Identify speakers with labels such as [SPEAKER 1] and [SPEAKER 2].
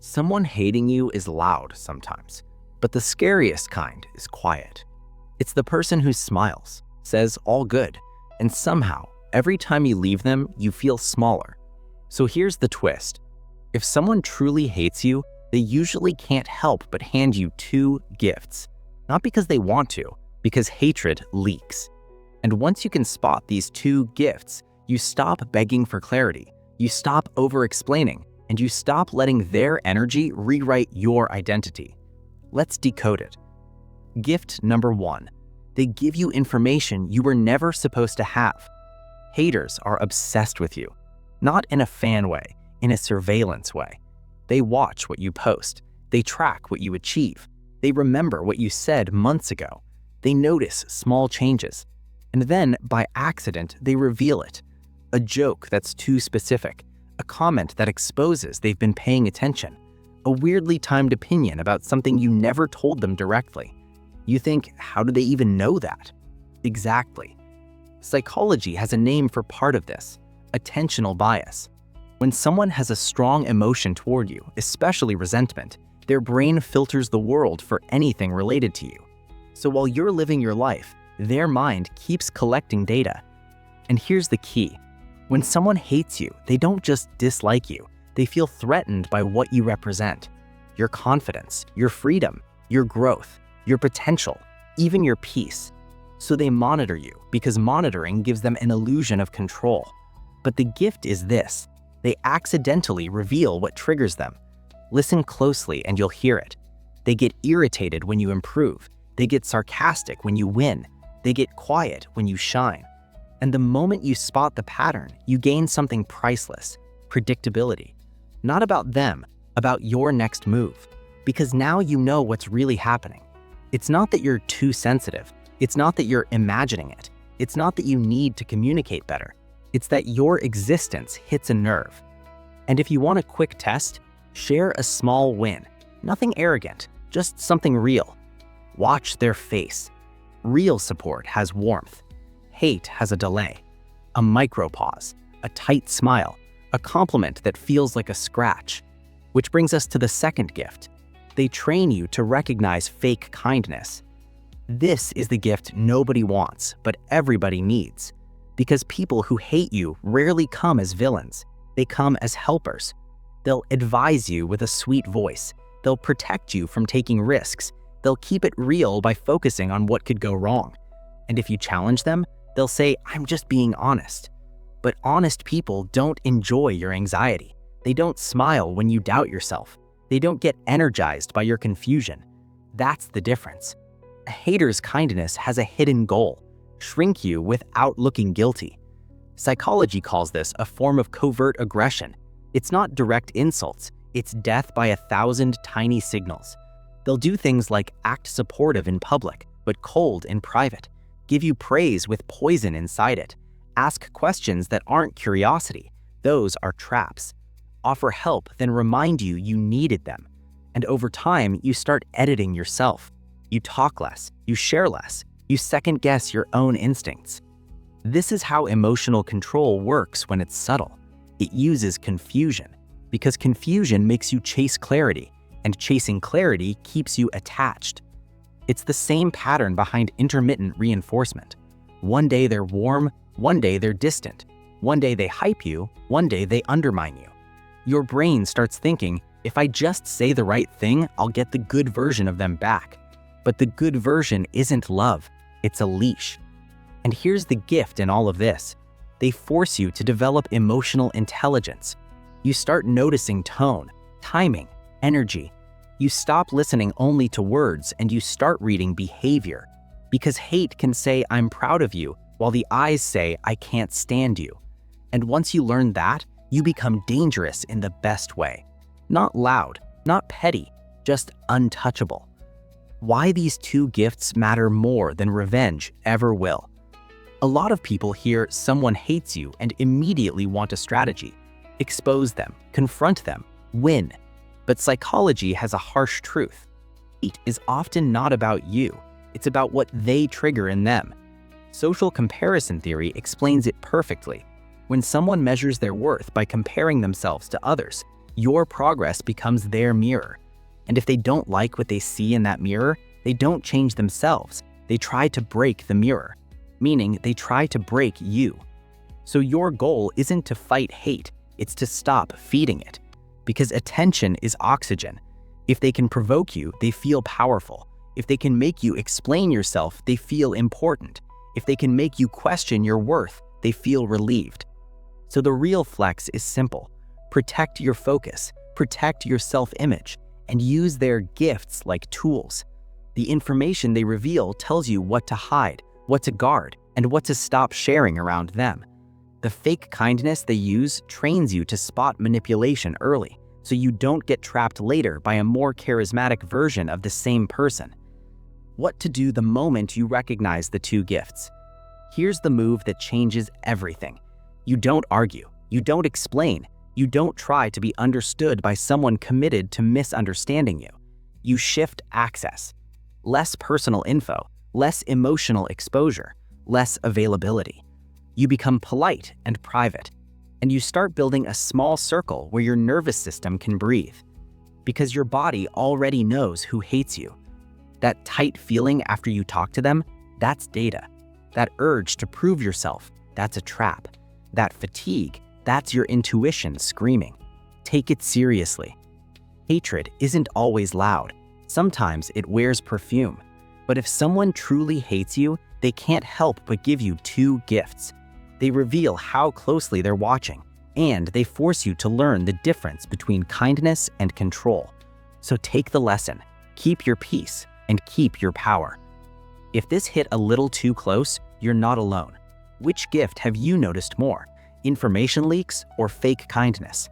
[SPEAKER 1] Someone hating you is loud sometimes, but the scariest kind is quiet. It's the person who smiles, says all good, and somehow, every time you leave them, you feel smaller. So here's the twist. If someone truly hates you, they usually can't help but hand you two gifts. Not because they want to, because hatred leaks. And once you can spot these two gifts, you stop begging for clarity, you stop over-explaining, and you stop letting their energy rewrite your identity. Let's decode it. Gift number 1. They give you information you were never supposed to have. Haters are obsessed with you, not in a fan way, in a surveillance way. They watch what you post. They track what you achieve. They remember what you said months ago. They notice small changes. And then, by accident, they reveal it. A joke that's too specific, a comment that exposes they've been paying attention, a weirdly timed opinion about something you never told them directly. You think, how do they even know that? Exactly. Psychology has a name for part of this: attentional bias. When someone has a strong emotion toward you, especially resentment, their brain filters the world for anything related to you. So while you're living your life, their mind keeps collecting data. And here's the key. When someone hates you, they don't just dislike you. They feel threatened by what you represent. Your confidence, your freedom, your growth, your potential, even your peace. So they monitor you because monitoring gives them an illusion of control. But the gift is this: they accidentally reveal what triggers them. Listen closely and you'll hear it. They get irritated when you improve. They get sarcastic when you win. They get quiet when you shine. And the moment you spot the pattern, you gain something priceless: predictability. Not about them, about your next move. Because now you know what's really happening. It's not that you're too sensitive. It's not that you're imagining it. It's not that you need to communicate better. It's that your existence hits a nerve. And if you want a quick test, share a small win. Nothing arrogant, just something real. Watch their face. Real support has warmth. Hate has a delay, a micropause, a tight smile, a compliment that feels like a scratch. Which brings us to the second gift. They train you to recognize fake kindness. This is the gift nobody wants, but everybody needs. Because people who hate you rarely come as villains. They come as helpers. They'll advise you with a sweet voice. They'll protect you from taking risks. They'll keep it real by focusing on what could go wrong. And if you challenge them, they'll say, "I'm just being honest." But honest people don't enjoy your anxiety. They don't smile when you doubt yourself. They don't get energized by your confusion. That's the difference. A hater's kindness has a hidden goal: shrink you without looking guilty. Psychology calls this a form of covert aggression. It's not direct insults, it's death by 1,000 tiny signals. They'll do things like act supportive in public, but cold in private, give you praise with poison inside it, ask questions that aren't curiosity, those are traps, offer help, then remind you you needed them. And over time, you start editing yourself. You talk less, you share less, you second-guess your own instincts. This is how emotional control works when it's subtle. It uses confusion, because confusion makes you chase clarity, and chasing clarity keeps you attached. It's the same pattern behind intermittent reinforcement. One day they're warm, one day they're distant. One day they hype you, one day they undermine you. Your brain starts thinking, if I just say the right thing, I'll get the good version of them back. But the good version isn't love, it's a leash. And here's the gift in all of this. They force you to develop emotional intelligence. You start noticing tone, timing, energy. You stop listening only to words and you start reading behavior. Because hate can say, "I'm proud of you," while the eyes say, "I can't stand you." And once you learn that, you become dangerous in the best way. Not loud, not petty, just untouchable. Why these two gifts matter more than revenge ever will. A lot of people hear someone hates you and immediately want a strategy. Expose them, confront them, win. But psychology has a harsh truth. Hate is often not about you. It's about what they trigger in them. Social comparison theory explains it perfectly. When someone measures their worth by comparing themselves to others, Your progress becomes their mirror. And if they don't like what they see in that mirror, they don't change themselves. They try to break the mirror, meaning they try to break you. So your goal isn't to fight hate, it's to stop feeding it. Because attention is oxygen. If they can provoke you, they feel powerful. If they can make you explain yourself, they feel important. If they can make you question your worth, they feel relieved. So the real flex is simple. Protect your focus, protect your self-image, and use their gifts like tools. The information they reveal tells you what to hide, what to guard, and what to stop sharing around them. The fake kindness they use trains you to spot manipulation early, so you don't get trapped later by a more charismatic version of the same person. What to do the moment you recognize the two gifts? Here's the move that changes everything. You don't argue, you don't explain, you don't try to be understood by someone committed to misunderstanding you. You shift access. Less personal info, less emotional exposure, less availability. You become polite and private, and you start building a small circle where your nervous system can breathe. Because your body already knows who hates you. That tight feeling after you talk to them, that's data. That urge to prove yourself, that's a trap. That fatigue, that's your intuition screaming. Take it seriously. Hatred isn't always loud. Sometimes it wears perfume. But if someone truly hates you, they can't help but give you two gifts. They reveal how closely they're watching, and they force you to learn the difference between kindness and control. So take the lesson, keep your peace, and keep your power. If this hit a little too close, you're not alone. Which gift have you noticed more? Information leaks or fake kindness?